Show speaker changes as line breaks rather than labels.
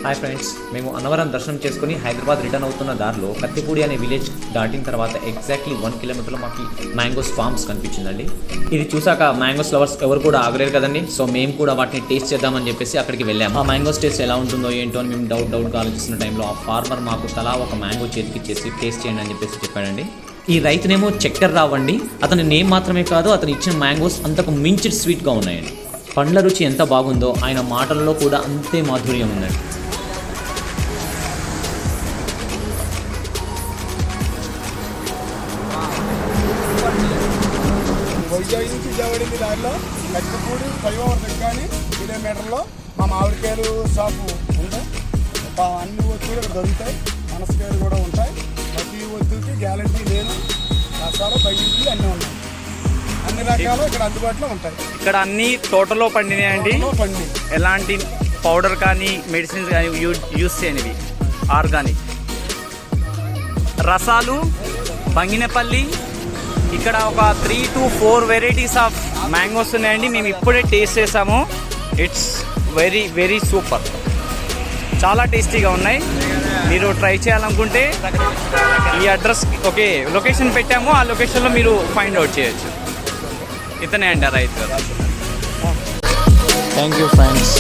Hi friends, మేము అన్నవరం దర్శనం చేసుకుని హైదరాబాద్ రిటర్న్ అవుతున్న దారిలో కత్తిపూడి అనే విలేజ్ దాటిన తర్వాత ఎగ్జాక్ట్లీ 1 కిలోమీటర్లో మాకు మ్యాంగోస్ ఫార్మ్స్ కనిపించిందండి. ఇది చూసాక మ్యాంగోస్ లవర్స్ ఎవరు కూడా ఆగలేరు కదండి. సో మేము కూడా వాటిని టేస్ట్ చేద్దామని చెప్పేసి అక్కడికి వెళ్ళాము. ఆ మ్యాంగోస్ టేస్ట్ ఎలా ఉంటుందో ఏంటో అని మేము డౌట్గా ఆలోచిస్తున్న టైంలో ఆ ఫార్మర్ మాకు తలా ఒక మ్యాంగో చేతికి ఇచ్చేసి టేస్ట్ చేయండి అని చెప్పేసి చెప్పాడండి. ఈ రైతునేమో చక్కెర రావండి, అతని నేమ్ మాత్రమే కాదు అతను ఇచ్చిన మ్యాంగోస్ అంతకు మించి స్వీట్గా ఉన్నాయండి. పండ్ల రుచి ఎంత బాగుందో ఆయన మాటల్లో కూడా అంతే మాధుర్యం ఉందండి.
వైజాగ్ నుంచి విజయవాడింది దారిలో కత్తిపూడి ఫ్లైఓవర్ దగ్గర కిలోమీటర్లో మా మామిడికాయలు షాపు ఉంది. అన్ని ఒత్తులు ఇక్కడ దొరుకుతాయి, మనసుకాయలు కూడా ఉంటాయి. ప్రతి ఒత్తుకి గ్యారంటీ నేను రసాలు బయటికి అన్నీ ఉన్నాయి. అన్ని రకాలు ఇక్కడ అందుబాటులో ఉంటాయి.
ఇక్కడ అన్ని తోటలో పండినాయండి. ఎలాంటి పౌడర్ కానీ మెడిసిన్స్ కానీ యూజ్ చేయనివి, ఆర్గానిక్ రసాలు. బంగినపల్లి ఇక్కడ ఒక 3 to 4 వెరైటీస్ ఆఫ్ మ్యాంగోస్ ఉన్నాయండి. మేము ఇప్పుడే టేస్ట్ చేసాము. ఇట్స్ వెరీ వెరీ సూపర్, చాలా టేస్టీగా ఉన్నాయి. మీరు ట్రై చేయాలనుకుంటే ఈ అడ్రస్ లొకేషన్ పెట్టాము, ఆ లొకేషన్లో మీరు ఫైండ్ అవుట్ చేయొచ్చు. ఇతనే అండి రైతు.
Thank you friends.